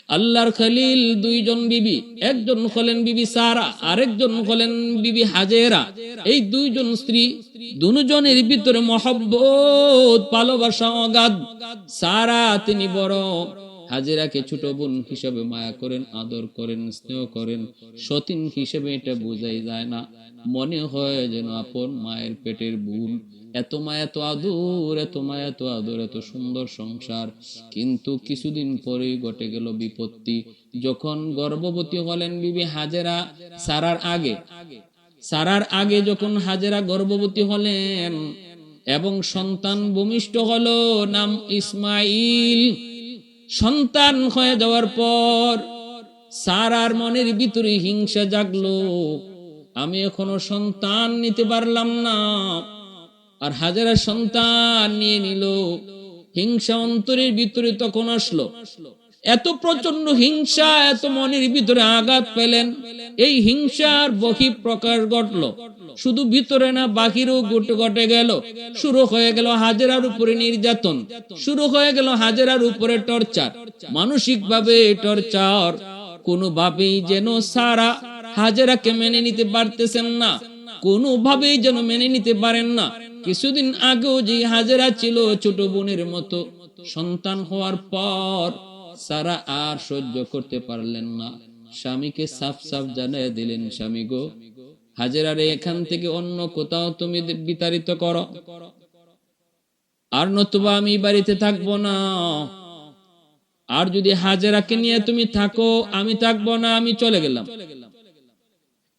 আল্লাহর খলিল দুইজন বিবি, একজন হলেন বিবি সারা, আরেকজন হলেন বিবি হাজেরা। এই দুইজন স্ত্রী, দুজনের ভিতরে মহব্বত, ভালোবাসা অগাধ। সারা তিনি বড়, হাজেরাকে ছোট বোন হিসেবে মায়া করেন, আদর করেন, স্নেহ করেন। সতীন হিসেবে এটা বোঝাই যায় না, মনে হয় যেন আপন মায়ের পেটের বোন। এত মায়া, এত আদর, এত মায়া, এত আদর, এত সুন্দর সংসার। কিন্তু কিছুদিন পরেই ঘটে গেল বিপত্তি। যখন গর্ভবতী হলেন বিবি হাজেরা, সারার আগে যখন হাজেরা গর্ভবতী হলেন এবং সন্তান ভূমিষ্ঠ হলো, নাম ইসমাইল। সন্তান হয়ে যাওয়ার পর সারার মনের ভিতরে হিংসা জাগলো, আমি এখনো সন্তান নিতে পারলাম না, আর হাজেরা সন্তান নিয়ে নিল। হিংসা অন্তরের ভিতরে তখন আসলো, এত প্রচন্ড হিংসা, এত মনের ভিতরে আঘাত পেলেন। এই হিংসার বহিঃপ্রকাশ ঘটলো, শুধু ভিতরে না বাহিরেও ঘটে গেল। শুরু হয়ে গেল হাজেরার উপরে নির্যাতন, শুরু হয়ে গেল হাজেরার উপরে টর্চার, মানসিক ভাবে টর্চার। কোনোভাবেই যেন সারা হাজেরাকে মেনে নিতে পারতেছেন না, কোনোভাবেই যেন মেনে নিতে পারেন না। কিছুদিন আগেও যে হাজেরা ছিল ছোট বোনের মতো, সন্তান হওয়ার পর সারা আর সহ্য করতে পারলেন না, স্বামীকে সাফ সাফ জানিয়ে দিলেন, স্বামী গো, হাজেরারে এখান থেকে অন্য কোথাও তুমি বিতাড়িত করো, আর নতুবা আমি বাড়িতে থাকবো না। আর যদি হাজেরাকে নিয়ে তুমি থাকো, আমি থাকবো না, আমি চলে গেলাম।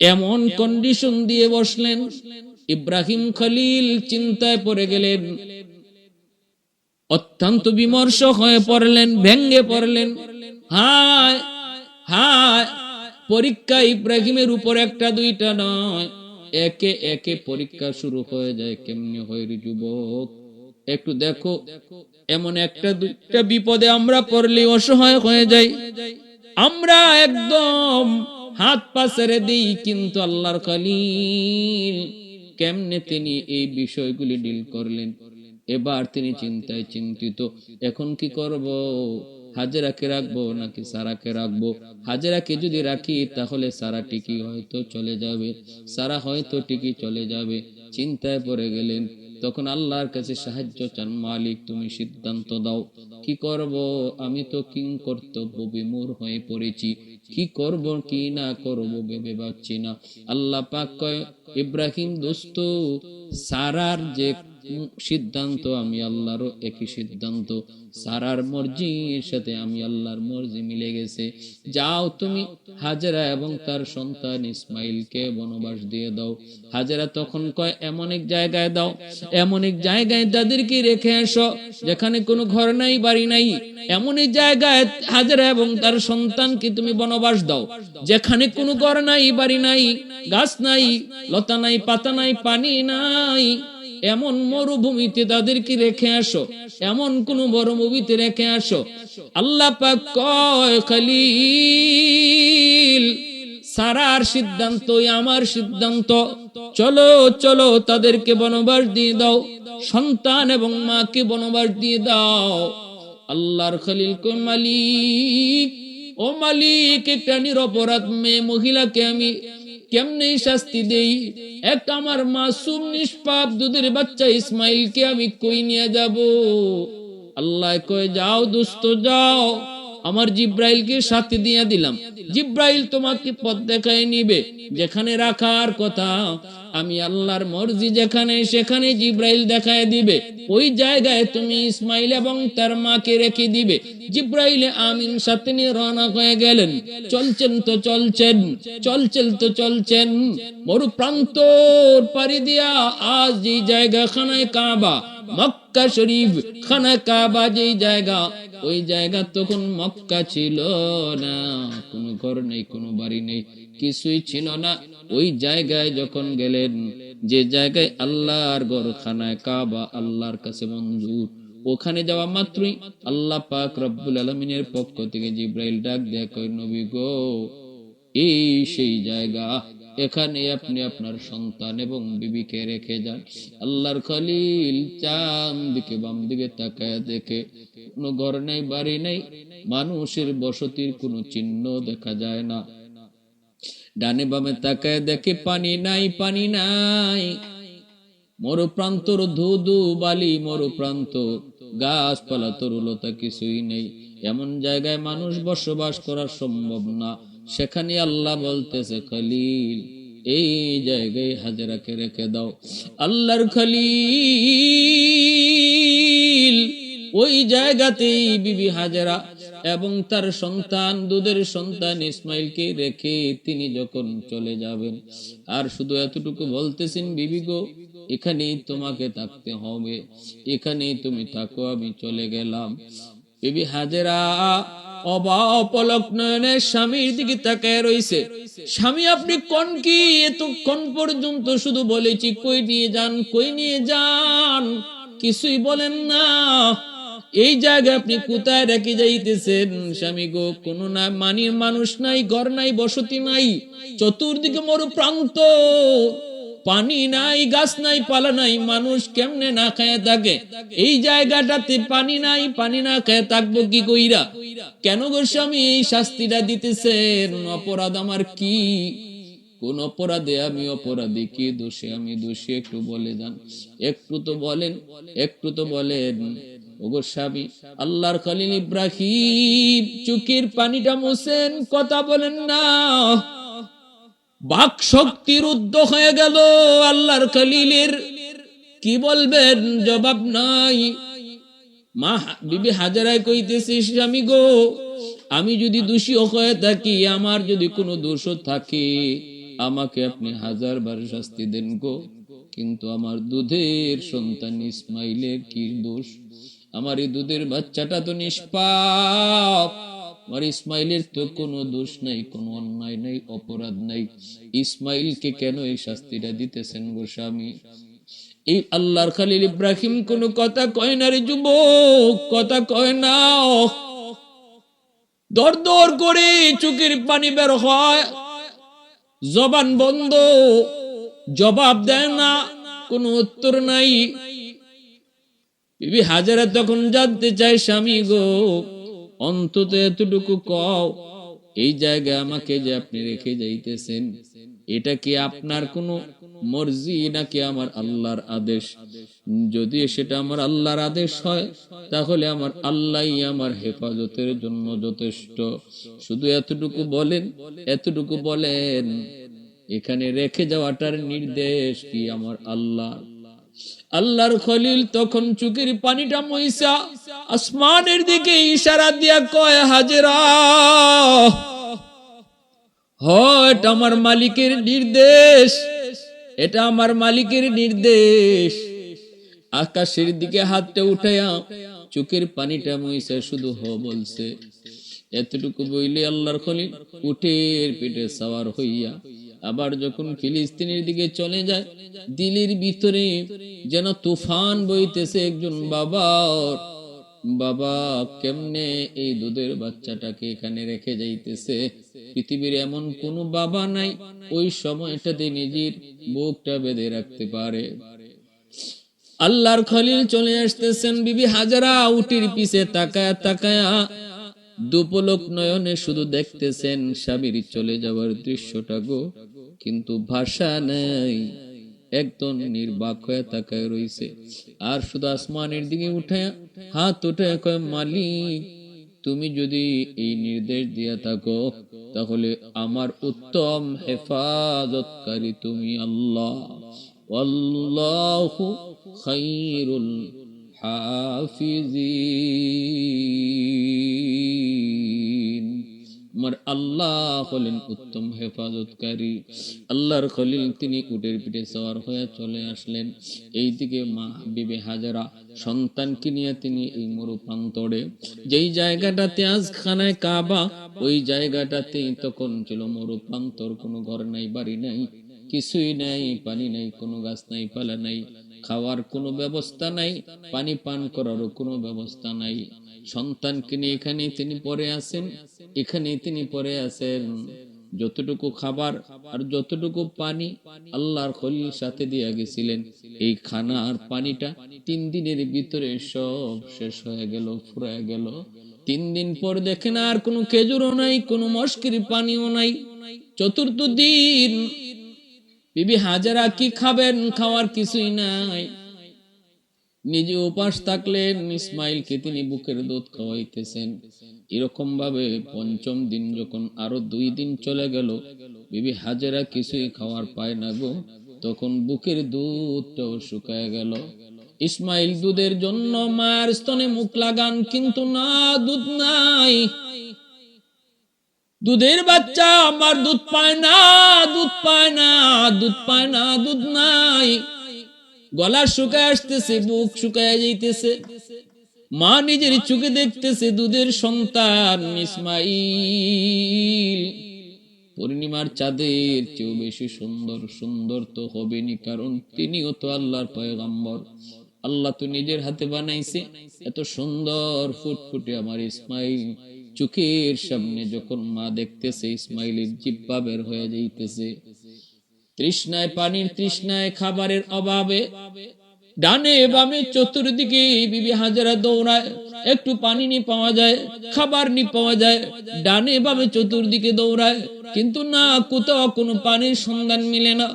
এমন কন্ডিশন দিয়ে বসলেন। ইব্রাহিম খলিল চিন্তায় পড়ে গেলেন, অত্যন্ত বিমর্ষ হয়ে পড়লেন, ভেঙ্গে পড়লেন। হায় হায়, পরীক্ষা ইব্রাহিমের উপর একটা দুইটা নয়, একে একে পরীক্ষা শুরু হয়ে যায়। কেমনে হয় রে যুবক, একটু দেখো, এমন একটা দুইটা বিপদে আমরা পড়লে অসহায় হয়ে যাই, আমরা একদম হাত পা ছেড়ে দিই। কিন্তু আল্লাহর খলিল কেমনে তিনি এই বিষয়গুলি ডিল করলেন। এবার তিনি চিন্তায় চিন্তিত, এখন কি করব, হাজেরাকে রাখবো নাকি সারাকে রাখবো? হাজেরাকে যদি রাখি তাহলে সারা টিকি হয়তো চলে যাবে, সারা হয়তো টিকি চলে যাবে। চিন্তায় পড়ে গেলেন। তখন আল্লাহর কাছে সাহায্য চান, মালিক তুমি সিদ্ধান্ত দাও, কি করব, আমি তো কিং কর্তব্য বিমূঢ় হয়ে পড়েছি, কি করব কি না করব ভেবে পাচ্ছি না। আল্লাহ পাক কয়, ইব্রাহিম দোস্ত, সারার যে সিদ্ধান্ত আমি আল্লাহরও একই সিদ্ধান্ত, সারার মর্জির সাথে আমি আল্লাহর মর্জি মিলে গেছে। যাও তুমি হাজেরা এবং তার সন্তান ইসমাইলকে বনবাস দিয়ে দাও। হাজেরা তখন কয়, এমন এক জায়গায় দাও, এমন এক জায়গায় তাদেরকে রেখে আসো যেখানে কোনো ঘর নাই, বাড়ি নাই। এমন এক জায়গায় হাজেরা এবং তার সন্তানকে তুমি বনবাস দাও যেখানে কোনো ঘর নাই, বাড়ি নাই, গাছ নাই, লতা নাই, পাতা নাই, পানি নাই। এমন মরুভূমিতে তাদেরকে রেখে আসো, এমন কোন মরুভূমিতে রেখে আসো। আল্লাহ পাক কয়, খলিল, সারার সিদ্ধান্ত আমার সিদ্ধান্ত, চলো চলো তাদেরকে বনবাস দিয়ে দাও, সন্তান এবং মাকে বনবাস দিয়ে দাও। আল্লাহর খলিল কয়, মালিক, ও মালিক, একটা নিরপরাধ মেয়ে মহিলাকে আমি কেমনে শাস্তি দেই? একটা আমার মাসুম নিষ্পাপ দুধের বাচ্চা ইসমাইলকে আমি কই নিয়ে যাব? আল্লাহ কয়, যাও দোস্ত যাও, আমার জিব্রাইলকে সাথে দিয়ে দিলাম, জিব্রাইল তোমাকে পথ দেখায় নিবে যেখানে রাখার কথা। আমি আল্লাহর মর্জি যেখানে, সেখানে জিব্রাইল দেখায় দিবে। ওই জায়গায় তুমি ইসমাইল এবং তার মাকে রেখে দিবে। জিব্রাইল আমিন সাথে নিয়ে রওনা হয়ে গেলেন। চলছেন তো চলছেন, চলছেন তো চলছেন, মরু প্রান্ত পাড়ি দিয়া আজ যে জায়গা খানায় কাবা, মক্কা শরীফ, খানা কাবা যেই জায়গা, ওই জায়গা তখন মক্কা ছিল না, কোনো ঘর নেই, কোনো বাড়ি নেই, কিছুই ছিল না। ওই জায়গায় যখন গেলেন, যে জায়গায় আল্লাহর ঘর, খানায় কাবা আল্লাহর কাছে মঞ্জুর, ওখানে যাওয়া মাত্রই আল্লাহ পাক রব্বুল আলামিনের পক্ষ থেকে জিব্রাইল ডাক দেয়া কয়, নবী গো, এই সেই জায়গা, এখানে আপনি আপনার সন্তান এবং বিবিকে রেখে যান। আল্লাহর খলিল চাম দিকে বাম দিকে তাকায় দেখে কোনো ঘর নাই, বাড়ি নাই, মানুষের বসতির কোনো চিহ্ন দেখা যায় না। ডানে বামে তাকায় দেখে পানি নাই, পানি নাই, মরুপ্রান্তর ধুধু বালি, মরুপ্রান্ত, গাছপালা তরুলতা কিছুই নেই। এমন জায়গায় মানুষ বসবাস করা সম্ভব না। সেখানে আল্লাহ বলতেছে, খলিল এই জায়গায় হাজেরাকে রেখে দাও। আল্লাহর খলিল ওই জায়গাতেই বিবি হাজেরা এবং তার সন্তান, দুধের সন্তান ইসমাইলকে রেখে তিনি যখন চলে যাবেন, আর শুধু এতটুকু বলতেছেন, বিবি গো এখানেই তোমাকে থাকতে হবে, এখানেই তুমি থাকো, আমি চলে গেলাম। বিবি হাজেরা অপলক নয়নে স্বামীর দিকে তাকায় রইছে। স্বামী আপনি কোন কি এতক্ষণ পর্যন্ত শুধু বলেছি কই নিয়ে যান, কই নিয়ে যান, কিছুই বলেন না। এই জায়গায় আপনি কোথায় রেখে যাইতেছেন? স্বামী গো কোনো না মানির মানুষ নাই, ঘর নাই, বসতি নাই, চতুর্দিকে মরু প্রান্ত, পানি নাই, গাছ নাই, পালা নাই, মানুষ কেমনে না খায় থাকে? এই জায়গাটাতে পানি নাই, পানি না খায় থাকবো কি কইরা? কেন গো স্বামী এই শাস্তিটা দিতেছেন? অপরাধ আমার কি? কোন অপরাধে আমি অপরাধী? কি দোষে আমি দোষী? একটু বলে যান, একটু তো বলেন, একটু তো বলেন। ওগো স্বামী, আল্লাহর খলিল ইব্রাহিম চোখের পানিটা মোছেন, কথা বলেন না। বাক শক্তি রুদ্ধ হয়ে গেল আল্লাহর খলিলের। কি বলবেন? জবাব নাই। মা বিবি হাজেরায় কইতেছে, স্বামী গো আমি যদি দোষী হয়ে থাকি, আমার যদি কোনো দোষ থাকে, আমাকে আপনি 1000 বার শাস্তি দেন গো, কিন্তু আমার দুধের সন্তান ইসমাইলের কি দোষ? আমার এই দুধের বাচ্চাটা তো নিষ্পাপ, আর ইসমাইলের তো কোনো দোষ নাই, কোনো অন্যায় নাই, অপরাধ নাই। ইসমাইলকে কেন এই শাস্তিটা দিতেছেন গো স্বামী? এই আল্লাহর খলিল ইব্রাহিম কোনো কথা কয় না রে যুবক, কথা কয় না। দর দর করে চোখের পানি বের হয়, জবান বন্ধ, জবাব দেয় না, কোনো উত্তর নাই। বিবি হাজেরা তখন জানতে চায়, স্বামী গো অন্তত এতটুকু কও, এই জায়গায় আমাকে যে আপনি রেখে যাইতেছেন, এটা কি আপনার কোনো মর্জি নাকি আমার আল্লাহর আদেশ? যদি সেটা আমার আল্লাহর আদেশ হয়, তাহলে আমার আল্লাহই আমার হেফাজতের জন্য যথেষ্ট। শুধু এতটুকু বলেন, এতটুকু বলেন, এখানে রেখে যাওয়াটার নির্দেশ কি আমার আল্লাহ? আল্লাহর খলিল তখন চোখের পানিটা মইসা আসমানের দিকে ইশারা দিয়া কয়, হাজেরা এটা আমার মালিকের নির্দেশ, এটা আমার মালিকের নির্দেশ। আকাশের দিকে হাতটা উঠাইয়া চোখের পানিটা মইসা শুধু বলছে। এতটুকু বইলে আল্লাহর খলিল উটের পিঠে সওয়ার হইয়া আবার যখন ফিলিস্তিনের দিকে চলে যায়, দিলের ভিতরে যেন তুফান বইতেছে। একজন বাবা কেমনে এই দুধের বাচ্চাটাকে এখানে রেখে যাইতেছে? পৃথিবীর এমন কোন বাবা নাই ওই সময়টাতে নিজের বুকটা বেঁধে রাখতে পারে। আল্লাহর খলিল চলে আসতেছেন, বিবি হাজেরা উটির পিছে তাকায়া তাকায়া দুপলক নয়নে শুধু দেখতেছেন স্বামীর চলে যাওয়ার দৃশ্যটা গো, কিন্তু ভাষা নেই, একদম নির্বাক হয়ে তাকায় রইছে। আর শুধু আসমানের দিকে উঠায় হাত উঠায় কয়, মালিক তুমি যদি এই নির্দেশ দিয়া থাকো, তাহলে আমার উত্তম হেফাজতকারী তুমি আল্লাহ। আল্লাহু খায়রুল হাফিজিন। আমার আল্লাহ হলেন উত্তম হেফাজতকারী। আল্লাহর খলিল তিনি উটের পিঠে সওয়ার হয়ে চলে আসলেন। এইদিকে মা বিবি হাজেরা সন্তানকে নিয়ে তিনি এই মরু প্রান্তরে, যেই জায়গাটাতে আজ খানায় কাবা, ওই জায়গাটাতেই তখন ছিল মরু প্রান্তর। কোনো ঘর নাই, বাড়ি নাই, কিছুই নাই, পানি নাই, কোনো গাছ নাই, পালা নাই, খাওয়ার কোনো ব্যবস্থা নাই, পানি পান করারও কোনো ব্যবস্থা নাই। সন্তানকে নিয়ে এখানে তিনি পড়ে আছেন, এখানে তিনি পড়ে আছেন। যতটুকু খাবার আর যতটুকু পানি আল্লাহর খলিল সাথে দিয়ে গেছিলেন, এই খানা আর পানিটা 3 দিনের ভিতরে সব শেষ হয়ে গেল, ফুরায় গেল। 3 দিন পর দেখেন আর কোনো খেজুরও নাই, কোনো মশকির পানিও নাই। চতুর্থ দিন বিবি হাজেরা কি খাবেন? খাওয়ার কিছুই নাই। নিজে উপাস থাকলেন, ইসমাইলকে তিনি বুকের দুধ খাওয়াইতেছেন। এরকম ভাবে পঞ্চম দিন যখন আরো 2 দিন চলে গেল, বিবি হাজেরা কিছুই খাওয়ার পায় না গো, তখন বুকের দুধটাও শুকায় গেল। ইসমাইল দুধের জন্য মায়ের স্তনে মুখ লাগান, কিন্তু না, দুধ নাই। দুধের বাচ্চা আমার দুধ পায় না, দুধ পায় না, দুধ পায় না, দুধ নাই। গলা শুকায় আসতেছে, বুক শুকায় যাইতেছে। মা নিজের চোখে দেখতেছে দুধের সন্তান ইসমাইল পূর্ণিমার চাঁদের চেয়েও বেশি সুন্দর। সুন্দর তো হবেনি, কারণ তিনিও তো আল্লাহর পয়গম্বর। আল্লাহ তো নিজের হাতে বানাইছে। এত সুন্দর ফুটফুটে আমার ইসমাইল চোখের সামনে যখন মা দেখতেছে, ইসমাইলের জিহ্বা বের হয়ে যাইতেছে। তৃষ্ণায়, পানির তৃষ্ণায়, খাবারের অভাবে ডানে বামে চতুর্দিকে বিবি হাজেরা দৌড়ায়। একটু পানি নি পাওয়া যায়, খাবার নি পাওয়া যায়, ডানে বামে চতুর্দিকে দৌড়ায়, কিন্তু না, কোথাও কোনো পানির সন্ধান মিলে না।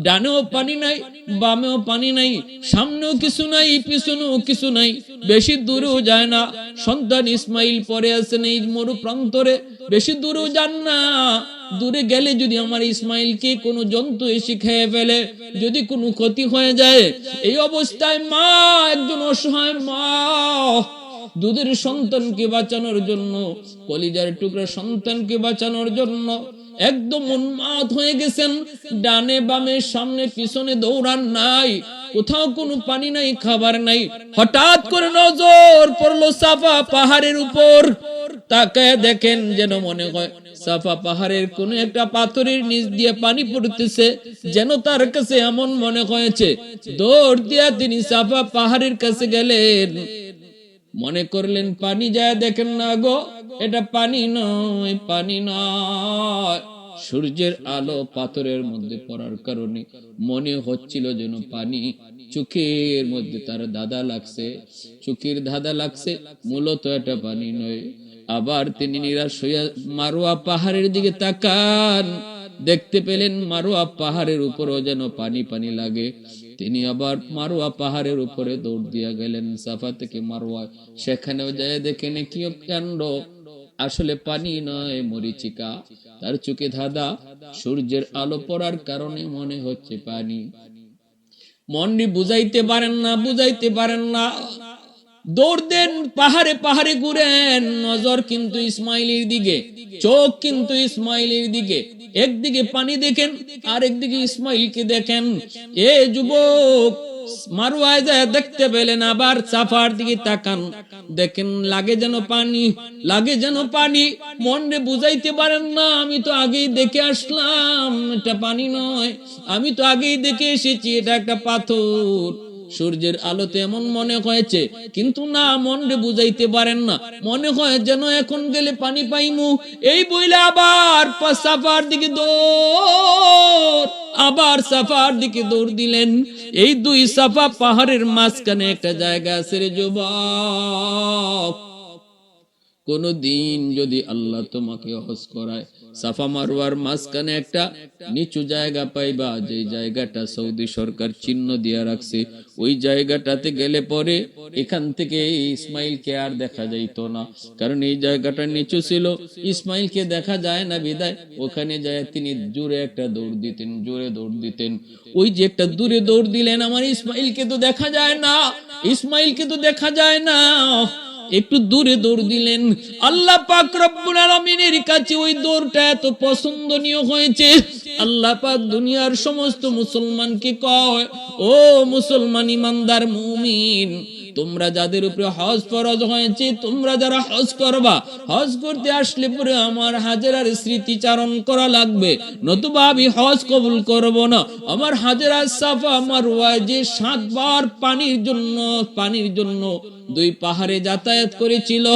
ডানেও পানি নাই, বামেও পানি নাই, সামনেও কিছু নাই, পিছনেও কিছু নাই, বেশি দূরেও যায় না। সন্তান ইসমাইল পরে আছেন এই মরু প্রান্তরে, বেশি দূরেও যান না। দূরে গেলে যদি আমার ইসমাইলকে কোনো জন্তু এসে খেয়ে ফেলে, যদি কোনো ক্ষতি হয়ে যায়, এই অবস্থায় মা, একজন অসহায় মা, দুধের সন্তানকে বাঁচানোর জন্য, কলিজার টুকরা সন্তানকে বাঁচানোর জন্য একদম উন্মাদ হয়ে গেছেন। ডানে বামে সামনে পিছনে দৌড়ান, নাই, কোথাও কোনো পানি নাই, খাবার নাই। হঠাৎ করে নজর পড়লো সাফা পাহাড়ের উপর। তাকায় দেখেন, যেন মনে হয় সাফা পাহাড়ের কোন একটা পাথরের নিচ দিয়ে পানি পড়তেছে, যেন তার কাছে এমন মনে হয়েছে। দৌড় দিয়া তিনি সাফা পাহাড়ের কাছে গেলেন, মনে করলেন পানি, যায় দেখেন না গো, এটা পানি নয়, পানি নয়। সূর্যের আলো পাথরের মধ্যে পড়ার কারণে মনে হচ্ছিল যেন পানি। চোখের মধ্যে তার ধাঁধা লাগছে, চোখের ধাঁধা লাগছে, মূলত এটা পানি নয়। আবার তিনি নিরাশ হইয়া মারোয়া পাহাড়ের দিকে তাকান, দেখতে পেলেন মারোয়া পাহাড়ের উপরও যেন পানি পানি লাগে। তিনি আবার মারোয়া পাহাড়ের উপরে দৌড় দিয়া গেলেন, সাফা থেকে মারোয়া। সেখানেও যায় দেখেন কি কাণ্ড, আসলে পানি নয়, মরিচিকা। তার চোখে ধাঁধা, সূর্যের আলো পড়ার কারণে মনে হচ্ছে পানি। মনটি বুঝাইতে পারেন না, বুঝাইতে পারেন না। দৌড় দেন, পাহাড়ে পাহাড়ে ঘুরেন, নজর কিন্তু ইসমাইলের দিকে, চোখ কিন্তু ইসমাইলের দিকে। একদিকে পানি দেখেন, আর একদিকে ইসমাইলকে দেখেন। এ যুবক, মারোয়ায় যায় দেখতে পেলেন, আবার সাফার দিকে তাকান, দেখেন লাগে যেন পানি, লাগে যেন পানি। মনে বুঝাইতে পারেন না, আমি তো আগেই দেখে আসলাম, এটা পানি নয়, আমি তো আগেই দেখে এসেছি, এটা একটা পাথর। সূর্যের আলোতে এমন মনে হয়েছে, কিন্তু না, মনে বুঝাইতে পারেন না, মনে হয় যেন এখন গেলে পানি পাইমু। এই বইলে আবার সাফার দিকে দৌড়, আবার সাফার দিকে দৌড় দিলেন। এই 2 সাফা পাহাড়ের মাঝখানে একটা জায়গা আছে রে যুবক। কোনদিন যদি আল্লাহ তোমাকে হজ করায়, সাফা মারওয়ার মাঝখানে একটা নিচু জায়গা পাইবা, যে জায়গাটা সৌদি সরকার চিহ্ন দিয়ে রাখছে। ওই জায়গাটাতে গেলে পরে এখান থেকে ইসমাইলকে আর দেখা যাইতো না, কারণ এই জায়গাটা নিচু ছিল, ইসমাইলকে দেখা যায় না বিদায়। ওখানে যায় তিনি জোরে একটা দৌড় দিতেন, জোরে দৌড় দিতেন। ওই যে একটা দূরে দৌড় দিলেন, আমার ইসমাইলকে তো দেখা যায় না, ইসমাইলকে তো দেখা যায় না। একটু দূরে দৌড় দিলেন, আল্লাহ পাক রব্বুল আলামিনের কাছে ওই দৌড়টা এত পছন্দনীয় হয়েছে। আল্লাহ পাক দুনিয়ার সমস্ত মুসলমানকে কয়, ও মুসলমান ইমানদার মুমিন, তোমরা যাদের উপরে হজ ফরজ হয়েছে, তোমরা যারা হজ করবা, হজ করতে আসলে পরে আমার হাজেরার স্মৃতিচারণ করা লাগবে, নতুবা আমি হজ কবুল করব না। আমার হাজেরা সাফা মারওয়া যে 7 বার পানির জন্য দুই পাহাড়ে যাতায়াত করেছিল।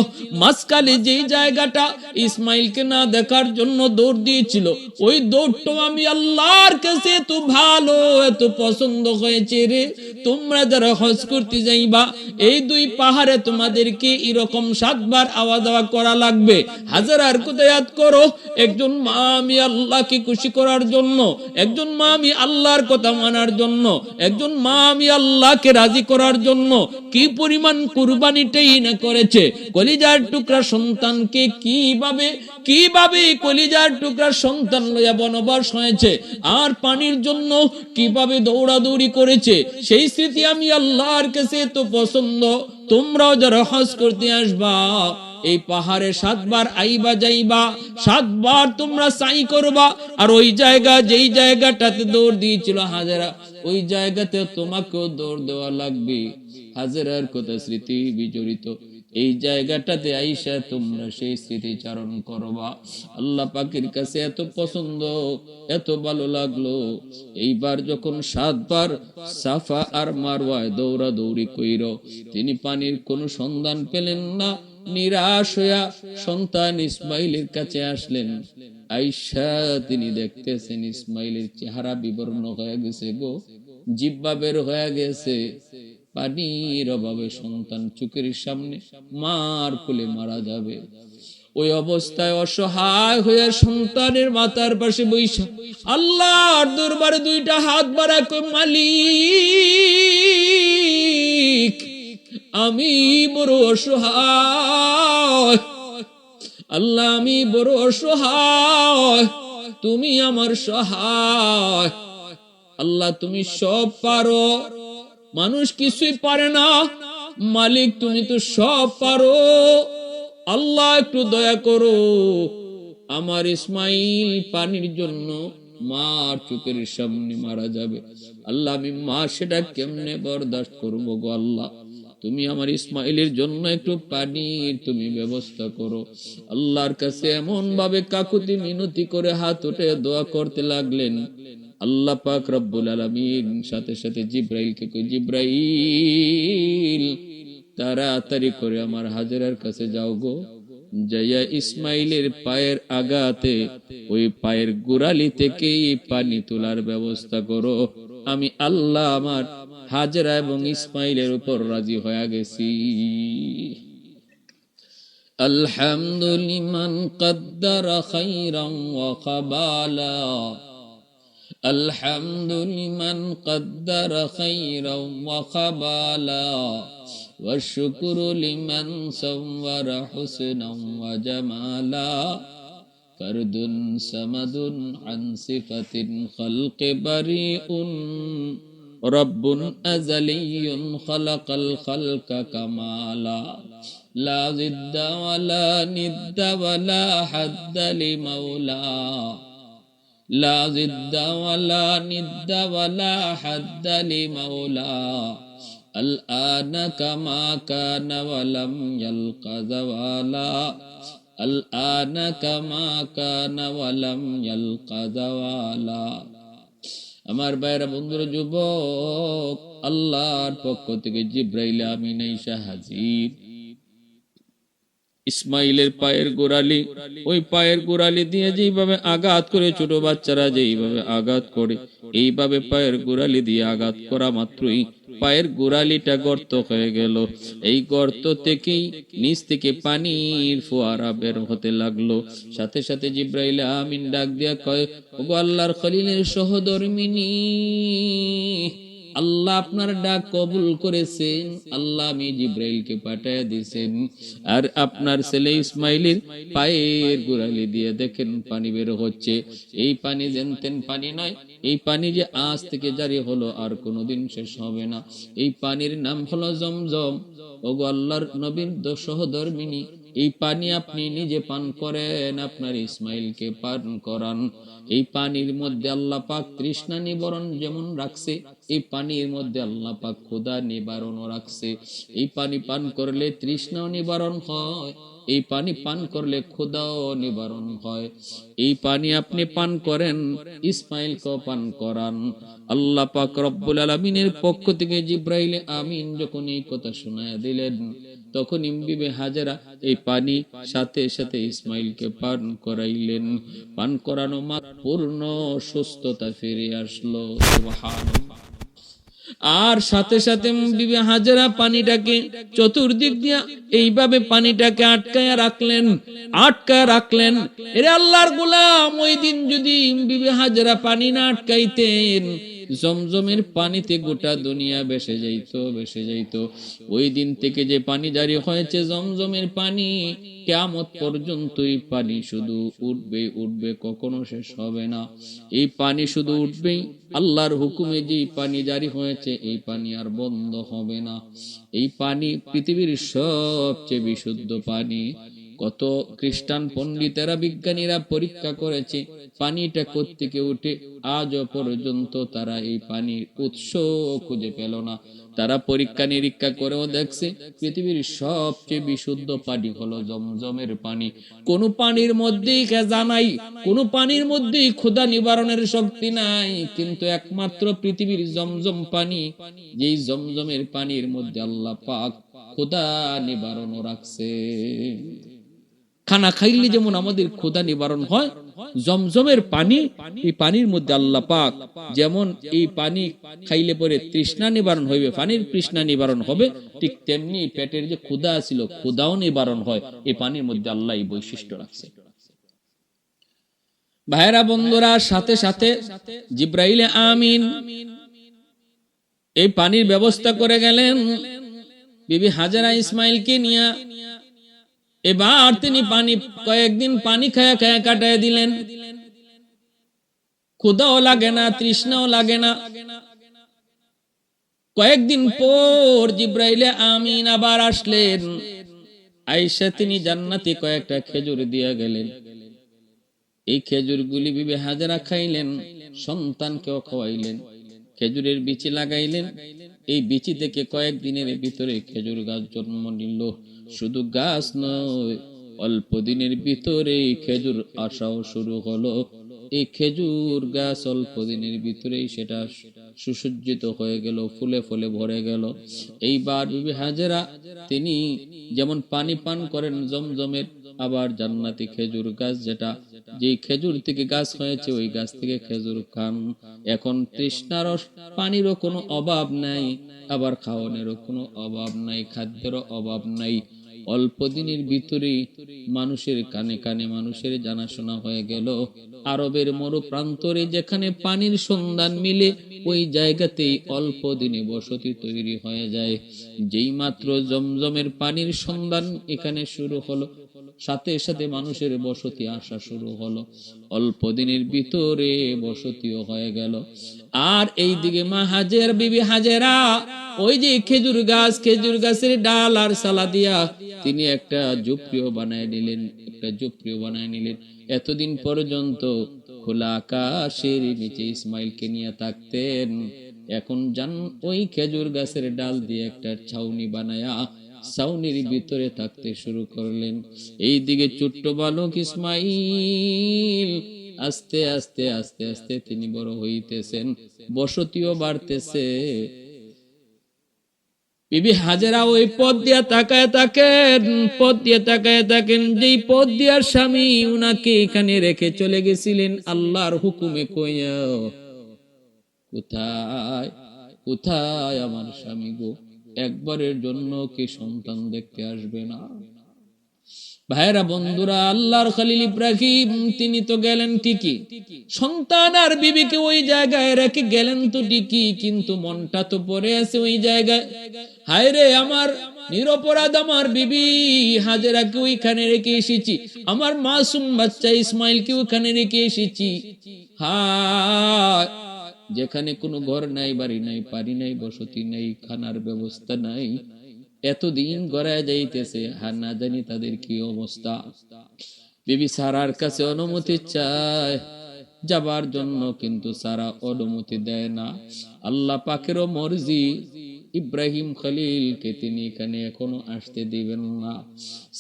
মাঝখানে যেই জায়গাটা ইসমাইলকে না দেখার জন্য দৌড় দিয়েছিল, ওই দৌড়টা আমি আল্লাহর কাছে এত ভালো, এত পছন্দ হয়েছে রে। তোমরা যারা হজ করতে যাইবা, এই দুই পাহাড়ে তোমাদেরকে এরকম 7 বার আওয়াজ দেওয়া করা লাগবে। হাজারার কথা ইয়াদ করো। একজন মা আমি আল্লাহকে খুশি করার জন্য, একজন মা আমি আল্লাহর কথা মানার জন্য, একজন মা আমি আল্লাহকে রাজি করার জন্য কি পরিমাণ কুরবানিটাই না করেছে। কলিজার টুকরা সন্তানকে কিভাবে কলিজার টুকরা সন্তান লইয়া বনবাস হয়েছে, আর পানির জন্য কিভাবে দৌড়াদৌড়ি করেছে, সেই স্মৃতি আমি আল্লাহর কাছে তো পছন্দ। তোমরাও যারা হজ করতে আসবা, এই পাহাড়ে 7 বার আইবা যাইবা, 7 বার তোমরা সাই করবা। আর ওই জায়গা, যেই জায়গাটাতে দৌড় দিয়েছিল হাজেরা, ওই জায়গাতে তোমাকেও দৌড় দেওয়া লাগবে। হাজেরার কথা স্মৃতি বিজড়িত এই জায়গাটাতে আইসা তোমরা সেই স্মৃতিচারণ করবা। আল্লাহ পাকের কাছে এত পছন্দ, এত ভালো লাগলো। এইবার যখন 7 বার সাফা আর মারওয়ায় দৌড়াদৌড়ি কইর, তিনি পানির কোনো সন্ধান পেলেন না। নিরাশ হইয়া সন্তান ইসমাইলের কাছে আসলেন। আয়েশা তিনি দেখতেছেন ইসমাইলের চেহারা বিবর্ণ হয়ে গেছে গো, জিহ্বা বের হয়ে গেছে। পানির অভাবে সন্তান চোখের সামনে মার কোলে মারা যাবে। ওই অবস্থায় অসহায় হয়ে সন্তানের মাথার পাশে বৈশা আল্লাহর দরবারে 2টা হাত বাড়া কই, মালিক আমি বড় অসহায়, আল্লাহ আমি বড় অসহায়, তুমি আমার সহায়। আল্লাহ তুমি সব পারো, মানুষ কিছুই পারে না। মালিক তুমি তো সব পারো, আল্লাহ একটু দয়া করো। আমার ইসমাইল পানির জন্য মার চোখের সামনে মারা যাবে। আল্লাহ আমি মা সেটা কেমনে বরদাস্ত করবো গো আল্লাহ, তুমি আমার ইসমাইলের জন্য একটু পানির তুমি ব্যবস্থা করো। আল্লাহর কাছে এমন ভাবে কাকুতি মিনতি করে হাত উঠে দোয়া করতে লাগলেন। আল্লাহ পাক রব্বুল আলামিন সাথে সাথে জিব্রাইলকে কই, জিব্রাইল তাড়াতাড়ি করে আমার হাজেরার কাছে যাও গো, যাইয়া ইসমাইলের পায়ের আগাতে ওই পায়ের গোড়ালি থেকে পানি তোলার ব্যবস্থা করো। আমি আল্লাহ আমার হাজেরা এবং ইসমাইলের উপর রাজি হয়ে গেছি। আলহামদুলিমান কদ্দারা খাইরান ওয়া কাবালা, আলহামদুলিমান কদ্দারা খাইরান ওয়া কাবালা, ওয়া শুকরু লিমান সাওয়ারা হুসনান ওয়া জামালা, ফরদুন সামাদুন আন সিফাতিন খালকি বারিউন, রব্বুন আযালিয়্যুন খালাকাল খালকা কামালা, লা জিদ্দা ওয়ালা নিদ্দা ওয়ালা হাদ্দা লিমাওলা, লা জিদ্দা ওয়ালা নিদ্দা ওয়ালা হাদ্দা লিমাওলা, আল আনা কামা কানা ওয়ালাম ইয়ালকা যাওয়ালা, আল আনা কামা কানা ওয়ালাম ইয়ালকা যাওয়ালা। আমার ভাইরা বন্ধুরা যুবক, আল্লাহর পক্ষ থেকে জিব্রাইল আমিন আইসা হাজির। ইসমাইলের পায়ের গোড়ালি, ওই পায়ের গোড়ালি দিয়ে যেইভাবে আঘাত করে ছোট বাচ্চারা যেইভাবে আঘাত করে, এইভাবে পায়ের গোড়ালি দিয়ে আঘাত করা মাত্রই পায়ের গোড়ালিটা গর্ত হয়ে গেল। এই গর্ত থেকেই নিচ থেকে পানির ফোয়ারা বের হতে লাগলো। সাথে সাথে জিব্রাইল আমিন ডাক দিয়া কয়, ওগো আল্লাহর খলিলের সহধর্মিনী, আল্লাহ আপনার ডাক কবুল করেছেন। আল্লাহ আমি জিব্রাইলকে পাঠিয়ে দিয়েছেন, আর আপনার ছেলে ইসমাইলের পায়ের গোড়ালি দিয়ে দেখেন পানি বের হচ্ছে। এই পানি জানতেন পানি নয়, এই পানি যে আজ থেকে জারি হলো আর কোনোদিন শেষ হবে না। এই পানির নাম হলো জমজম। ওগো আল্লাহর নবীর সহধর্মিনী, এই পানি আপনি নিজে পান করেন, আপনার ইসমাইলকে পান করান। এই পানির মধ্যে আল্লাহ পাক তৃষ্ণা নিবারণ যেমন রাখছে, এই পানির মধ্যে আল্লাহ পাক ক্ষুধা নিবারণও রাখছে। এই পানি পান করলে তৃষ্ণাও নিবারণ হয়, এই পানি পান করলে ক্ষুধাও নিবারণ হয়। এই পানি আপনি পান করেন, ইসমাইলকেও পান করান। আল্লাহ পাক রব্বুল আলামিনের পক্ষ থেকে জিব্রাইল আমিন যখন এই কথা শোনায়া দিলেন, তখন বিবি হাজেরা এই পানি সাথে সাথে ইসমাইলকে পান করাইলেন। পান করানো মাত্র পূর্ণ সুস্থতা ফিরে আসলো। সুবহানাল্লাহ। আর সাথে সাথে বিবি হাজেরা পানিটাকে চতুর্দিক দিয়া এইভাবে পানিটাকে আটকায়া রাখলেন। এরে আল্লাহর গোলাম, ওই দিন যদি বিবি হাজেরা পানি না আটকাইতেন, জমজমের পানিতে গোটা দুনিয়া ভেসে যাইতো। ওই দিন থেকে যে পানি জারি হয়েছে জমজমের পানি, কিয়ামত পর্যন্ত এই পানি শুধু উঠবে, কখনো শেষ হবে না। এই পানি শুধু উঠবেই, আল্লাহর হুকুমে যে পানি জারি হয়েছে এই পানি আর বন্ধ হবে না। এই পানি পৃথিবীর সবচেয়ে বিশুদ্ধ পানি। কত খ্রিস্টান পণ্ডিতেরা, বিজ্ঞানীরা পরীক্ষা করেছে পানিটা কোত্থেকে উঠে, আজও পর্যন্ত তারা এই পানির উৎস খুঁজে পেল না। তারা পরীক্ষা নিরীক্ষা করেও দেখছে পৃথিবীর সবচেয়ে বিশুদ্ধ পানি হলো জমজমের পানি। কোন পানির মধ্যেই খেজা নাই, কোন পানির মধ্যেই ক্ষুধা নিবারণের শক্তি নাই, কিন্তু একমাত্র পৃথিবীর জমজম পানি, যেই জমজমের পানির মধ্যে আল্লাহ পাক ক্ষুধা নিবারণও রাখছে। খানা খাইলে যেমন আমাদের ক্ষুধা নিবারণ হয়, জমজমের পানি, এই পানির মধ্যে আল্লাহ পাক যেমন এই পানি খাইলে পরে তৃষ্ণা নিবারণ হইবে, পানির তৃষ্ণা নিবারণ হবে, ঠিক তেমনি পেটের যে ক্ষুধা ছিল ক্ষুধাও নিবারণ হয়। এই পানির মধ্যে আল্লাহ এই বৈশিষ্ট্য রাখছে। ভাইরা বন্ধুরা, সাথে সাথে জিব্রাইল আমিন এই পানির ব্যবস্থা করে গেলেন বিবি হাজেরা ইসমাইলকে নিয়ে। এবার তিনি কয়েকদিন পানি খায়া কাটায় দিলেন। ক্ষুধাও লাগে না, তৃষ্ণাও লাগে না। কয়েকদিন পর জিব্রাইল আমিন আবার আসলেন। আয়েশা তিনি জান্নাতি কয়েকটা খেজুর দিয়ে গেলেন। এই খেজুরগুলি বিবি হাজেরা খাইলেন, সন্তানকেও খাওয়াইলেন। খেজুরের বিচি লাগাইলেন। এই বিচি থেকে কয়েকদিনের ভিতরে খেজুর গাছ জন্ম নিল। শুধু গাছ নয়, অল্প দিনের ভিতরে খেজুর আসাও শুরু হলো। এই খেজুর গাছ অল্প দিনের ভিতরেই সেটা সুসজ্জিত হয়ে গেল, ফুলে ফুলে ভরে গেল। এইবার বিবি হাজেরা তিনি যেমন পানি পান করেন জমজমের, আবার জান্নাতি খেজুর গাছ, যেটা যেই খেজুর থেকে গাছ হয়েছে ওই গাছ থেকে খেজুর খান। এখন তৃষ্ণার পানিরও কোনো অভাব নাই, আবার খাওয়ানোরও কোনো অভাব নাই, খাদ্যেরও অভাব নাই। অল্প দিনের ভিতরেই মানুষের কানে কানে মানুষের জানাশোনা হয়ে গেল। আরবের মরু প্রান্তরে যেখানে পানির সন্ধান মিলে, ওই জায়গাতেই অল্প দিনে বসতি তৈরি হয়ে যায়। যেই মাত্র জমজমের পানির সন্ধান এখানে শুরু হলো, সাথে সাথে মানুষের বসতি আসা শুরু হলো। অল্প দিনের ভিতরে বসতিও হয়ে গেল। আর এই দিকে মা হাজের বিবি হাজেরা ওই যে খেজুর গাছের ডাল আর সালা দিয়া তিনি একটা ঝুপড়িও বানায় নিলেন। এতদিন পর্যন্ত খোলা আকাশের নিচে ইসমাইলকে নিয়ে থাকতেন, এখন ওই খেজুর গাছের ডাল দিয়ে একটা ছাউনি বানায়া ছাউনির ভিতরে থাকতে শুরু করলেন। এই দিকে ছোট্ট বালক ইসমাইল আস্তে আস্তে আস্তে আস্তে তিনি বড় হইতেছেন, বসতিও বাড়তেছে। বিবি হাজেরা ওই পথ দিয়ে তাকায় থাকেন, যেই পথ দিয়ার স্বামী উনাকে এখানে রেখে চলে গেছিলেন আল্লাহর হুকুমে কইয়া, কোথায় আমার স্বামী গো, একবারের জন্য কি সন্তান দেখতে আসবে না? ভাইরা বন্ধুরা, আল্লাহর খলিল ইব্রাহিম তিনি তো গেলেন ঠিকই, সন্তান আর বিবিকে ওই জায়গায় রেখে গেলেন তো ঠিকই, কিন্তু মনটা তো পড়ে আছে ওই জায়গায়। হায় রে, আমার নিরপরাধ আমার বিবি হাজেরাকে ওইখানে রেখে এসেছি, আমার মাসুম বাচ্চা ইসমাইলকে ওইখানে রেখে এসেছি। হায়, যেখানে কোনো ঘর নাই, বাড়ি নাই, পানি নাই, বসতি নাই, খানার ব্যবস্থা নাই, এতদিন গড়ায় যাইতেছে, আর না জানি তাদের কি অবস্থা। বিবি সারার কাছে অনুমতি চায় যাবার জন্য, কিন্তু সারা অনুমতি দেয় না। আল্লাহ পাকেরও মর্জি, ইব্রাহিম খলিলকে তিনি এখানে এখনো আসতে দিবেন না।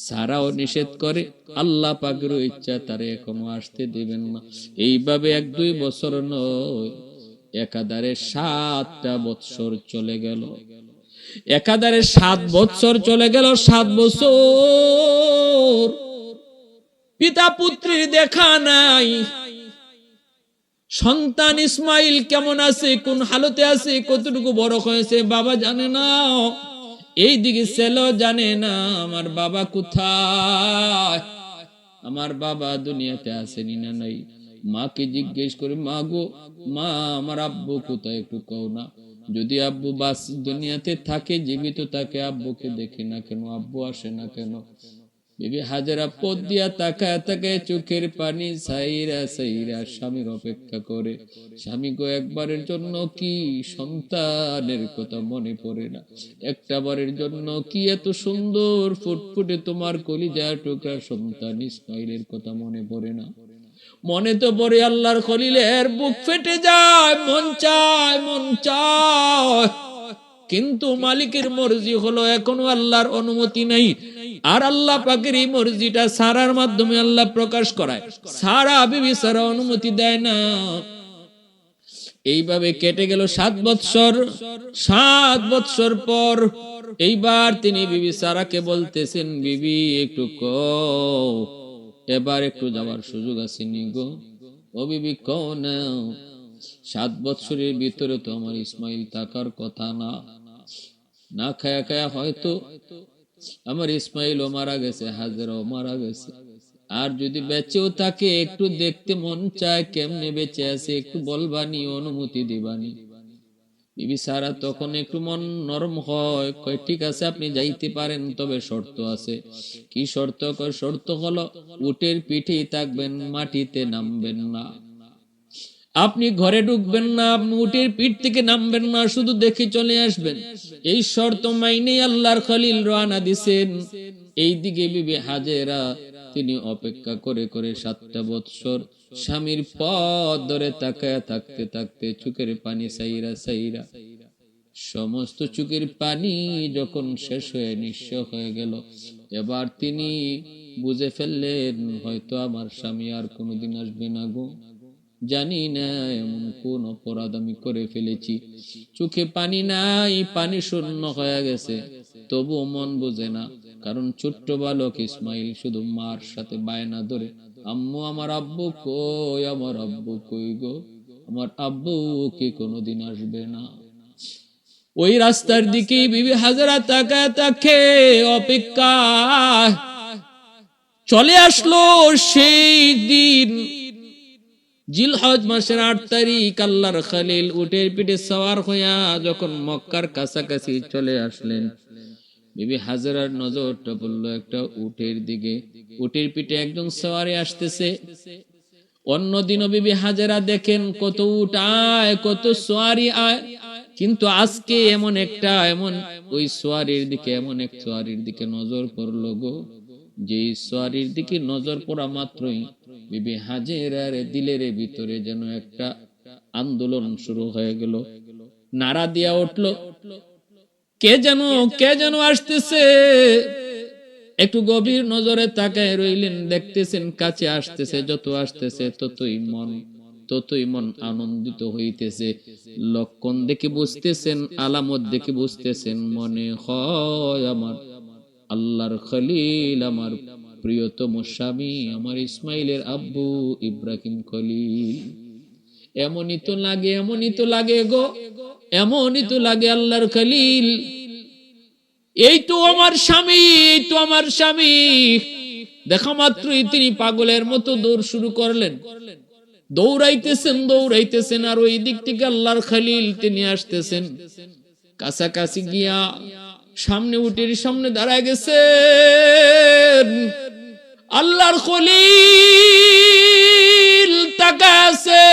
সারাও নিষেধ করে, আল্লাহ পাকেরও ইচ্ছা তারে এখনো আসতে দিবেন না। এইভাবে 1-2 বছর নয়, একাধারে 7টা বৎসর চলে গেল। একাধারে 7 বৎসর চলে গেল। 7 বছর পিতা পুত্রীর দেখা নাই। সন্তান ইসমাইল কেমন আছে, কোন হালতে আছে, কতটুকু বড় হয়েছে বাবা জানে না, এইদিকে ছেলে জানে না আমার বাবা কোথায়, আমার বাবা দুনিয়াতে আসেনি না নাই। মাকে জিজ্ঞেস করে, মা গো মা, আমার আব্বু কোথায়, একটু কও না। যদি আব্বু বাস দুনিয়াতে থাকে, জীবিত থাকে, আব্বুকে দেখি না কেন, আব্বু আসে না কেন? বিবি হাজেরা পথ দিয়া তাকায় তাকায় চোখের পানি সাইরা সাইরা স্বামীর অপেক্ষা করে। স্বামী গো, একবারের জন্য কি সন্তানের কথা মনে পড়ে না? একটা বারের জন্য কি এত সুন্দর ফুটফুটে তোমার কলিজা টুকরা সন্তান ইসমাইলের কথা মনে পড়ে না? মনে তো পড়ে আল্লাহর খলিলের, বুক ফেটে যায়, মন চায়, মন চায়, কিন্তু মালিকের মর্জি হলো, এখনো আল্লাহর অনুমতি নাই। আর আল্লাহ পাকের এই মর্জিটা সারার মাধ্যমে আল্লাহ প্রকাশ করায়। সারা বিবি সারা অনুমতি দেয় না। এইভাবে কেটে গেল 7 বৎসর। 7 বৎসর পর এইবার তিনি বিবি সারাকে বলতেছেন, বিবি একটু কও, এবার একটু যাওয়ার সুযোগ আছে নি গো? ও বিবি কও না, 7 বৎসরের ভিতরে তো আমার ইসমাইল থাকার কথা না। না খায়া খায়া হয়তো আমার ইসমাইলও মারা গেছে, হাজেরাও মারা গেছে। আর যদি বেঁচেও থাকে, একটু দেখতে মন চায় কেমনে বেঁচে আছে, একটু বলবানি, অনুমতি দিবানি। বিবি সারা তখন একটু মন নরম হয়, কয় ঠিক আছে আপনি যাইতে পারেন, তবে শর্ত আছে। কি শর্ত? কয় শর্ত হলো উটের পিঠেই থাকবেন, মাটিতে নামবেন না। আপনি ঘরে ঢুকবেন না, আপনি উটের পিঠ থেকে নামবেন না, শুধু দেখে চলে আসবেন। এই শর্ত মাইনে আল্লাহর খলিল রওনা দিছেন। এইদিকে বিবি হাজেরা তিনি অপেক্ষা করে করে 7টা বৎসর স্বামীর পথ ধরে তাকায় থাকতে থাকতে চোখের পানি সাইরা সাইরা সমস্ত চোখের পানি যখন শেষ হয়ে নিঃস্ব হয়ে গেল, এবার তিনি বুঝে ফেললেন, হয়তো আমার স্বামী আর কোনোদিন আসবে না গো। জানি না এমন কোন অপরাধ আমি করে ফেলেছি। চোখে পানি নাই, পানি শূন্য হয়ে গেছে, তবু মন বুঝে না। কারণ ছোট্ট বালক ইসমাইল শুধু মার সাথে বায়না ধরে, আম্মু আমার আব্বু কই, আমার আব্বু কই গো, আমার আব্বু কি কোনোদিন আসবে না? ওই রাস্তার দিকে বিবি হাজেরা তাকায় থাকে, অপেক্ষা। চলে আসলো সেই দিন, জিলহজ মাসের 8 তারিখ। আল্লাহর খলিল উটের পিঠে সওয়ার হইয়া যখন মক্কার কাছাকাছি চলে আসলেন, বিবি হাজেরার নজরটা পড়লো একটা উটের দিকে। উটের পিঠে একজন সওয়ারি আসতেছে। অন্যদিনও বিবি হাজেরা দেখেন কত উট আয়, কত সওয়ারি আয়, কিন্তু আজকে এমন ওই সওয়ারির দিকে, এমন এক সওয়ারির দিকে নজর পড়লো গো, যে সওয়ারির দিকে নজর পড়া মাত্রই বিবি হাজেরার দিলের ভিতরে যেন একটা আন্দোলন শুরু হয়ে গেল। নারা দিয়া উঠলো, কে যেন আসতেছে। একটু গভীর নজরে তাকায় রইলেন, দেখতেছেন কাছে আসতেছে, যত আসতেছে ততই মন আনন্দিত হইতেছে। লক্ষণ দেখে বুঝতেছেন, আলামত দেখে বুঝতেছেন, মনে হয় আমার আল্লাহর খলিল, আমার প্রিয়তম স্বামী, আমার ইসমাইলের আব্বু ইব্রাহিম খলিল। এমনই তো লাগে গো, এমনই তো লাগে আল্লাহর খলিল। এই তো আমার স্বামী, এই তো আমার স্বামী। দেখা মাত্রই তিনি পাগলের মতো দৌড় শুরু করলেন। দৌড়াইতেছেন, আর ওই দিক থেকে আল্লাহর খলিল তিনি আসতেছেন। কাছাকাছি গিয়া সামনে উটের সামনে দাঁড়ায় গেছেন। আল্লাহর খলিল তাকায় আছে,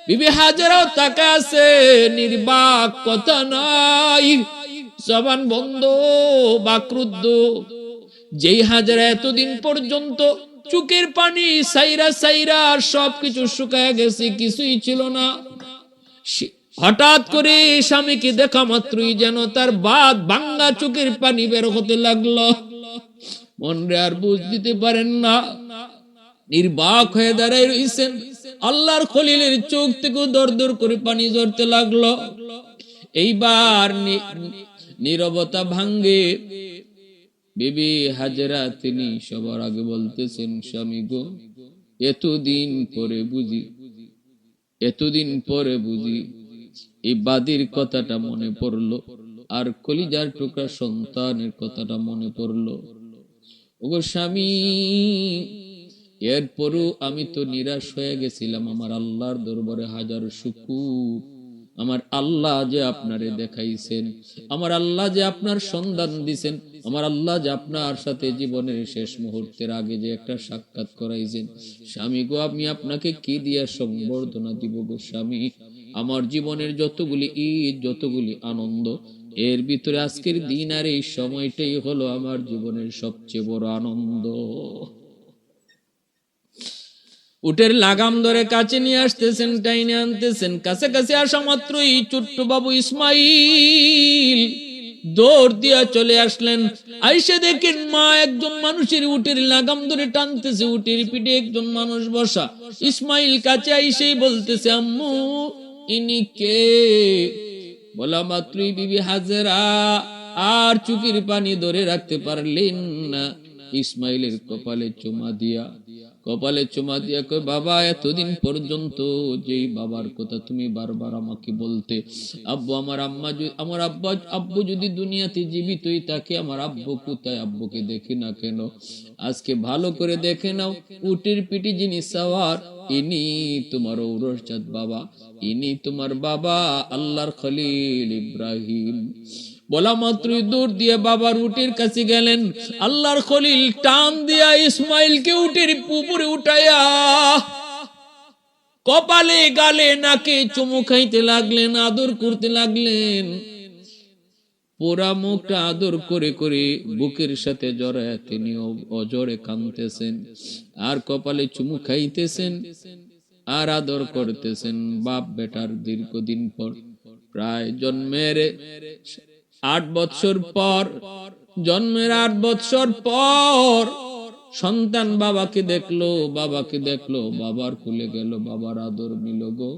বিবি হাজেরাও তাকায় আছে, নির্বাক, কথা নাই। জবান বন্ধ, বাকরুদ্ধ। যেই হাজেরা এতদিন পর্যন্ত চোখের পানি সাইরা সাইরা সবকিছু শুকায় গেছে, কিছুই ছিল না, হঠাৎ করে স্বামীকে দেখা মাত্রই যেন তার বাদ ভাঙ্গা চোখের পানি বের হতে লাগলো। মনরে আর বুঝ দিতে পারেন না, নির্বাক হয়ে দাঁড়ায় রইছেন। আল্লাহর খলিলের চোখ থেকে দর দর করে পানি ঝরতে লাগলো। এইবার নীরবতা ভাঙ্গে বিবি হাজেরা, তিনি সবার আগে বলতেছেন, স্বামী গো, এতদিন পরে বুঝি এই বাদির কথাটা মনে পড়লো, আর কলিজার টুকরা সন্তানের কথাটা মনে পড়লো। ওগো স্বামী, এরপরও আমি তো নিরাশ হয়ে গেছিলাম। আমার আল্লাহর দরবারে হাজার শুকর, আমার আল্লাহ যে আপনারে দেখাইছেন, আমার আল্লাহ যে আপনার সন্ধান দিছেন, আমার আল্লাহ যে আপনার সাথে জীবনের শেষ মুহূর্তের আগে যে একটা সাক্ষাৎ করাইছেন। স্বামী গো, আমি আপনাকে কি দিয়া সম্বর্ধনা দিব গো স্বামী? আমার জীবনের যতগুলি ঈদ, যতগুলি আনন্দ, এর ভিতরে আজকের দিন আর এই সময়টাই হলো আমার জীবনের সবচেয়ে বড় আনন্দ। উটের লাগাম ধরে কাছে নিয়ে আসতেছেন, টাইনে আনতেছেন। কাছে আসা মাত্রই ছোট্ট বাবু ইসমাইল দৌড় দিয়া চলে আসলেন। আইসে দেখেন মা একজন মানুষের উটের লাগাম ধরে টানতেছে, উটের পিঠে একজন মানুষ বসা। ইসমাইল কাছে আইসেই বলতেছে, আম্মু ইনি কে? বলা মাত্রই বিবি হাজেরা আর চোখের পানি ধরে রাখতে পারলেন না। ইসমাইলের কপালে চুমা দিয়া কয়, বাবা, এতদিন পর্যন্ত যেই বাবার কথা তুমি বারবার আমাকে বলতে, আব্বু, আমার আব্বু যদি দুনিয়াতে জীবিতই থাকে, আমার আব্বু কোথায়? আব্বুকে দেখি না কেন? আজকে ভালো করে দেখে নাও, উটের পিঠে যিনি সাওয়ার, ইনি তোমার ঔরসজাত বাবা, ইনি তোমার বাবা আল্লাহর খলিল ইব্রাহিম। বলা মাত্রই দৌড় দিয়ে বাবার উটের কাছে গেলেন। আল্লাহর খলিল টান দিয়া ইসমাইলকে উটের উপরে উঠাইয়া কপালে, গালে, নাকে চুমু খাইতে লাগলেন, আদর করতে লাগলেন। পোড়া মুখটা আদর করে করে বুকের সাথে জড়ায় তিনি অজরে কাঁদতেছেন, আর কপালে চুমু খাইতেছেন, আর আদর করতেছেন। বাপ বেটার দীর্ঘদিন পর, প্রায় জন্মের 8 বছর পর, জন্মের 8 বছর পর সন্তান বাবাকে দেখলো, বাবার কোলে গেল, বাবার আদর নিল গো।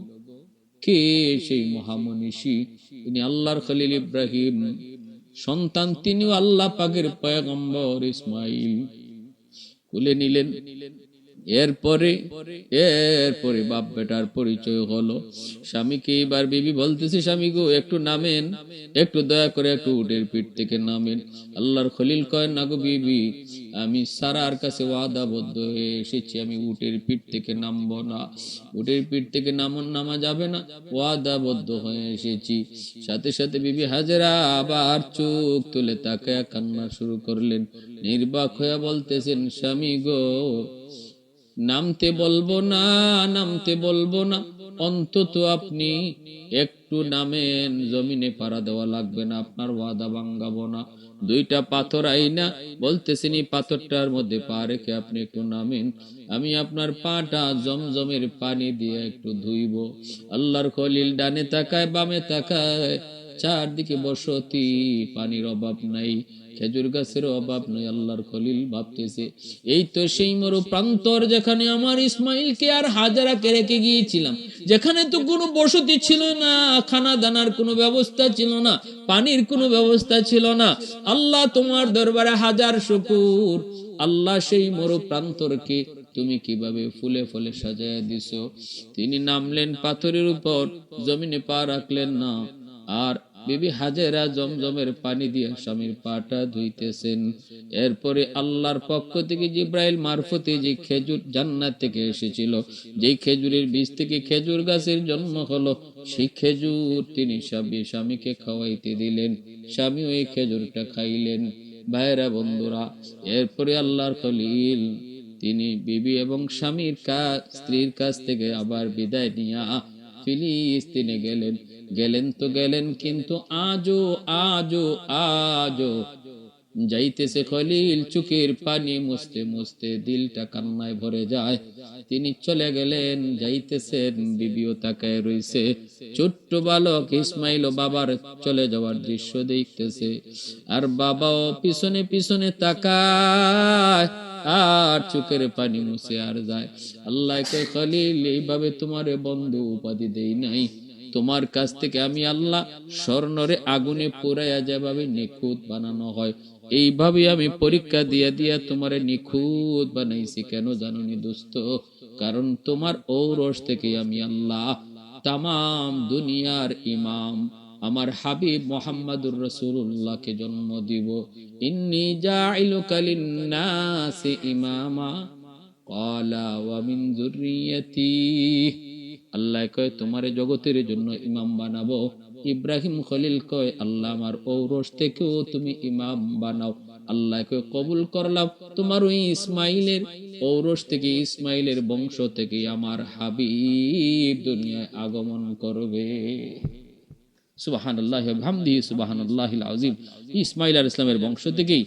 কে সেই মহামনীষী? তিনি আল্লাহর খলিল ইব্রাহিম। সন্তান তিনিও আল্লাহ পাকের পয়গম্বর ইসমাইল। কোলে নিলেন। এরপরে বাপ বেটার পরিচয় হলো। স্বামীকে এবার বিবি বলতেছে, স্বামী গো, একটু নামেন, একটু দয়া করে একটু উটের পিঠ থেকে নামেন। আল্লাহর খলিল কয়, না গো বিবি, আমি সারার কাছে ওয়াদাবদ্ধ হয়ে এসেছি, আমি উটের পিঠ থেকে নামবো না, উটের পিঠ থেকে নামা যাবে না, ওয়াদাবদ্ধ হয়ে এসেছি। সাথে সাথে বিবি হাজেরা আবার চোখ তুলে তাকায়া কান্না শুরু করলেন। নির্বাক হয়ে বলতেছেন, স্বামী গো, নামতে বলবো না, অন্তত আপনি একটু নামেন, জমিনে পাড়া দেওয়া লাগবে না, আপনার ওয়াদা ভাঙাবো না। 2টা পাথর আইনা বলতেছেন, এই পাথরটার মধ্যে পা রেখে আপনি একটু নামেন, আমি আপনার পাটা জমজমের পানি দিয়ে একটু ধুইব। আল্লাহর খলিল ডানে তাকায়, বামে তাকায়, চারদিকে বসতি, পানির অভাব নাই, খেজুর গাছের অভাব নাই। আল্লাহর খলিল ভাবতেছে, এই তো সেই মরু প্রান্তর, যেখানে আমার ইসমাইলকে আর হাজারাকে রেখে গিয়েছিলাম, যেখানে তো কোনো বসতি ছিল না, খানা দানার কোনো ব্যবস্থা ছিল না, পানির কোনো ব্যবস্থা ছিল না। আল্লাহ, তোমার দরবারে হাজার শুকর। আল্লাহ, সেই মরু প্রান্তরকে তুমি কিভাবে ফুলে ফলে সাজায় দিছো। তিনি নামলেন পাথরের উপর, জমিনে পা রাখলেন না, আর বিবি হাজেরা জমজমের পানি দিয়ে স্বামীর পাটা ধুইতেছেন। এরপরে আল্লাহর পক্ষ থেকে জিব্রাইল মারফতে যে খেজুর জান্নাত থেকে এসেছিল, যেই খেজুরের বীজ থেকে খেজুর গাছের জন্ম হলো, সেই খেজুর তিনি স্বামীকে খাওয়াইতে দিলেন। স্বামী ওই খেজুরটা খাইলেন। ভাইরা বন্ধুরা, এরপরে আল্লাহর খলিল তিনি বিবি এবং স্ত্রীর কাছ থেকে আবার বিদায় নিয়া ফিলিস্তিনে গেলেন। গেলেন তো গেলেন, কিন্তু আজও আজও আজও যাইতেছে খলিল চোখের পানি মুছতে মুছতে দিলটা কান্নায় ভরে যায়। তিনি চলে গেলেন, যাইতেছেন, বিবিও তাকায় রইছে। ছোট্ট বালক ইসমাইল ও বাবার চলে যাওয়ার দৃশ্য দেখতেছে, আর বাবাও পিছনে পিছনে তাকায়, আর চোখের পানি মুছে আর যায়। আল্লাহ কয়, খলিল, এইভাবে তোমারে বন্ধু উপাধি দেই নাই, তোমার কাছ থেকে আমি আল্লাহ স্বর্ণরে আগুনে পোড়াইয়া যেভাবে নিখুঁত বানানো হয়, এইভাবে আমি পরীক্ষা দিয়া দিয়া তোমারে নিখুঁত বানাইছি। কেন জানোনি দোস্ত? কারণ তোমার ঔরস থেকে আমি আল্লাহ তামাম দুনিয়ার ইমাম আমার হাবিব মুহাম্মাদুর রাসূলুল্লাহকে জন্ম দিব। ইন্নী জাইলুকা লিন্নাসি ইমামা ক্বালা ওয়া মিন যুররিয়্যাতি। আল্লাহ কয়, তোমারে জগতের জন্য ইমাম বানাবো। ইব্রাহিম খলিল কয়, আল্লাহ আমার ঔরস থেকেও তুমি ইমাম বানাও। আল্লাহ কয়, কবুল করলাম। তোমার ওই ইসমাইলের ঔরস থেকে, ইসমাইলের বংশ থেকে আমার হাবিব দুনিয়ায় আগমন করবে। সুবহানাল্লাহি ওয়া বিহামদিহি সুবহানাল্লাহিল আযীম। ইসমাঈল আলাইহিস সালামের বংশ থেকেই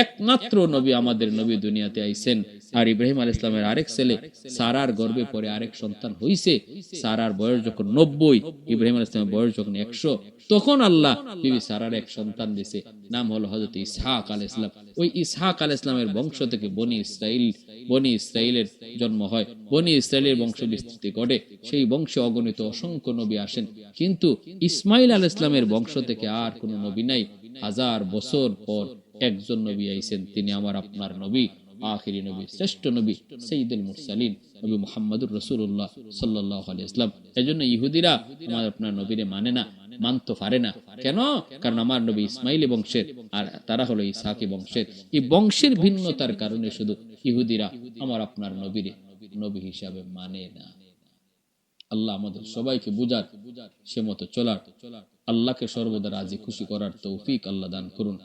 একমাত্র নবী, আমাদের নবী দুনিয়াতে আইছেন। আর ইব্রাহিম আলাইহিস সালামের আরেক ছেলে সারার গর্ভে পরে আরেক সন্তান হইছে। সারার বয়স যখন 90, ইব্রাহিম আলাইহিস সালামের বয়স যখন 100, তখন আল্লাহ বিবি সারার এক সন্তান দিয়েছে, নাম হলো হযরত ইসহাক আলাইহিস সালাম। ওই ইসহাক আলাইহিস সালামের বংশ থেকে বনি ইসরাইলের জন্ম হয়। বনি ইসরাইলের বংশ বিস্তৃতি ঘটে। সেই বংশে অগণিত অসংখ্য নবী আসেন, কিন্তু ইসমাঈল আলাইহিস সালামের বংশ থেকে আর কোনো নবী নাই। 1000 বছর পর একজন নবী আইছেন, তিনি আমার আপনার নবী, আখিরি নবী, শ্রেষ্ঠ নবী, সাইয়্যিদুল মুরসালিন, নবী মুহাম্মদুর রাসূলুল্লাহ সাল্লাল্লাহু আলাইহি ওয়াসাল্লাম। এজন্য ইহুদিরা আমার আপনার নবীরে মানে না, মানতে পারে না। কেন? কারণ আমার নবী ইসমাইলি বংশের, আর তারা হলো ইসহাকি বংশের। এই বংশের ভিন্নতার কারণে শুধু ইহুদিরা আমার আপনার নবীরে নবী হিসাবে মানে না। আল্লাহ আমাদের সবাইকে বুঝার, সে মতো চলার, আল্লাহকে সর্বদা রাজি খুশি করার তৌফিক আল্লাহ দান করুন।